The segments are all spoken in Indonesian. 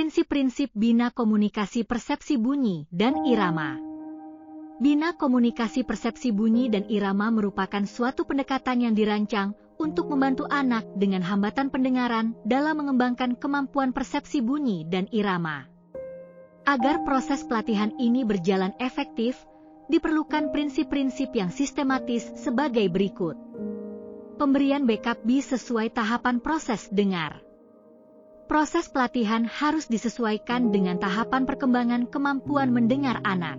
Prinsip-prinsip Bina Komunikasi Persepsi Bunyi dan Irama. Bina Komunikasi Persepsi Bunyi dan Irama merupakan suatu pendekatan yang dirancang untuk membantu anak dengan hambatan pendengaran dalam mengembangkan kemampuan persepsi bunyi dan irama. Agar proses pelatihan ini berjalan efektif, diperlukan prinsip-prinsip yang sistematis sebagai berikut. Pemberian backup B sesuai tahapan proses dengar. Proses pelatihan harus disesuaikan dengan tahapan perkembangan kemampuan mendengar anak.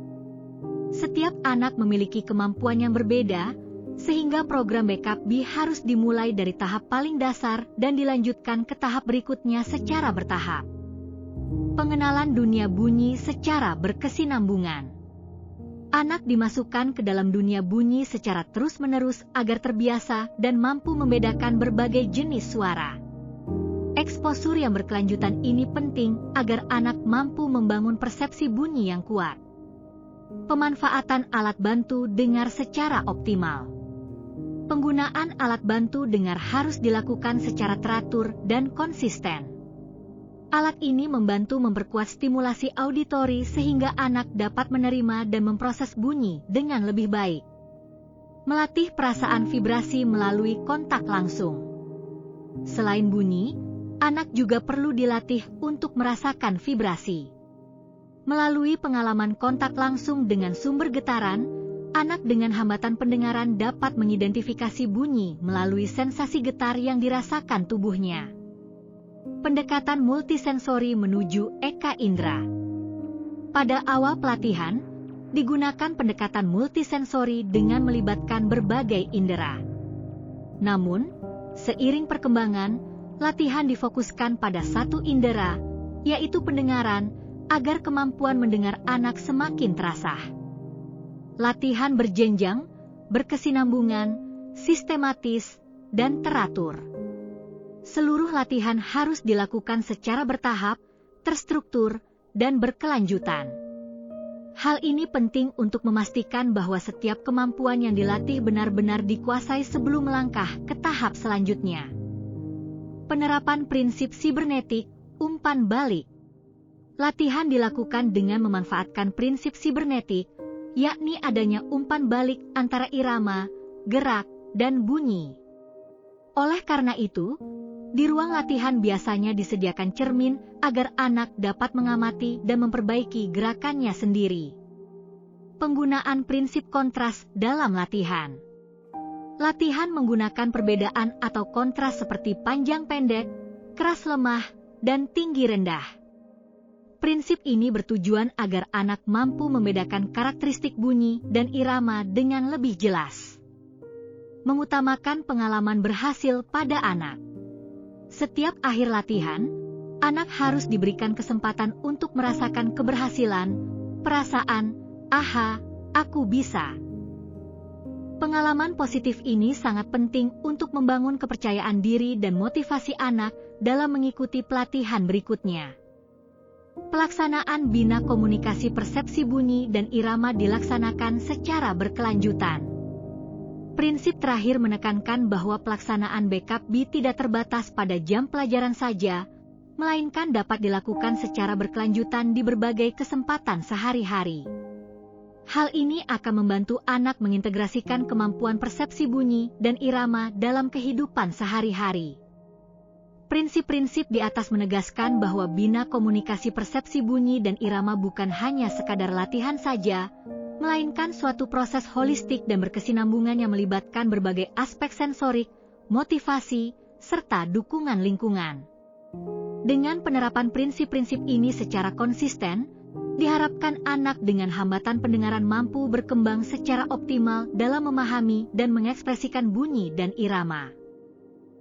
Setiap anak memiliki kemampuan yang berbeda, sehingga program backup B harus dimulai dari tahap paling dasar dan dilanjutkan ke tahap berikutnya secara bertahap. Pengenalan dunia bunyi secara berkesinambungan. Anak dimasukkan ke dalam dunia bunyi secara terus-menerus agar terbiasa dan mampu membedakan berbagai jenis suara. Eksposur yang berkelanjutan ini penting agar anak mampu membangun persepsi bunyi yang kuat. Pemanfaatan alat bantu dengar secara optimal. Penggunaan alat bantu dengar harus dilakukan secara teratur dan konsisten. Alat ini membantu memperkuat stimulasi auditori sehingga anak dapat menerima dan memproses bunyi dengan lebih baik. Melatih perasaan vibrasi melalui kontak langsung. Selain bunyi, anak juga perlu dilatih untuk merasakan vibrasi. Melalui pengalaman kontak langsung dengan sumber getaran, anak dengan hambatan pendengaran dapat mengidentifikasi bunyi melalui sensasi getar yang dirasakan tubuhnya. Pendekatan multisensori menuju eka indera. Pada awal pelatihan, digunakan pendekatan multisensori dengan melibatkan berbagai indera. Namun, seiring perkembangan, latihan difokuskan pada satu indera, yaitu pendengaran, agar kemampuan mendengar anak semakin terasah. Latihan berjenjang, berkesinambungan, sistematis, dan teratur. Seluruh latihan harus dilakukan secara bertahap, terstruktur, dan berkelanjutan. Hal ini penting untuk memastikan bahwa setiap kemampuan yang dilatih benar-benar dikuasai sebelum melangkah ke tahap selanjutnya. Penerapan prinsip sibernetik, umpan balik. Latihan dilakukan dengan memanfaatkan prinsip sibernetik, yakni adanya umpan balik antara irama, gerak, dan bunyi. Oleh karena itu, di ruang latihan biasanya disediakan cermin agar anak dapat mengamati dan memperbaiki gerakannya sendiri. Penggunaan prinsip kontras dalam latihan. Latihan menggunakan perbedaan atau kontras seperti panjang pendek, keras lemah, dan tinggi rendah. Prinsip ini bertujuan agar anak mampu membedakan karakteristik bunyi dan irama dengan lebih jelas. Mengutamakan pengalaman berhasil pada anak. Setiap akhir latihan, anak harus diberikan kesempatan untuk merasakan keberhasilan, perasaan, "Aha, aku bisa." Pengalaman positif ini sangat penting untuk membangun kepercayaan diri dan motivasi anak dalam mengikuti pelatihan berikutnya. Pelaksanaan Bina Komunikasi Persepsi Bunyi dan Irama dilaksanakan secara berkelanjutan. Prinsip terakhir menekankan bahwa pelaksanaan backup B tidak terbatas pada jam pelajaran saja, melainkan dapat dilakukan secara berkelanjutan di berbagai kesempatan sehari-hari. Hal ini akan membantu anak mengintegrasikan kemampuan persepsi bunyi dan irama dalam kehidupan sehari-hari. Prinsip-prinsip di atas menegaskan bahwa Bina Komunikasi Persepsi Bunyi dan Irama bukan hanya sekadar latihan saja, melainkan suatu proses holistik dan berkesinambungan yang melibatkan berbagai aspek sensorik, motivasi, serta dukungan lingkungan. Dengan penerapan prinsip-prinsip ini secara konsisten, diharapkan anak dengan hambatan pendengaran mampu berkembang secara optimal dalam memahami dan mengekspresikan bunyi dan irama.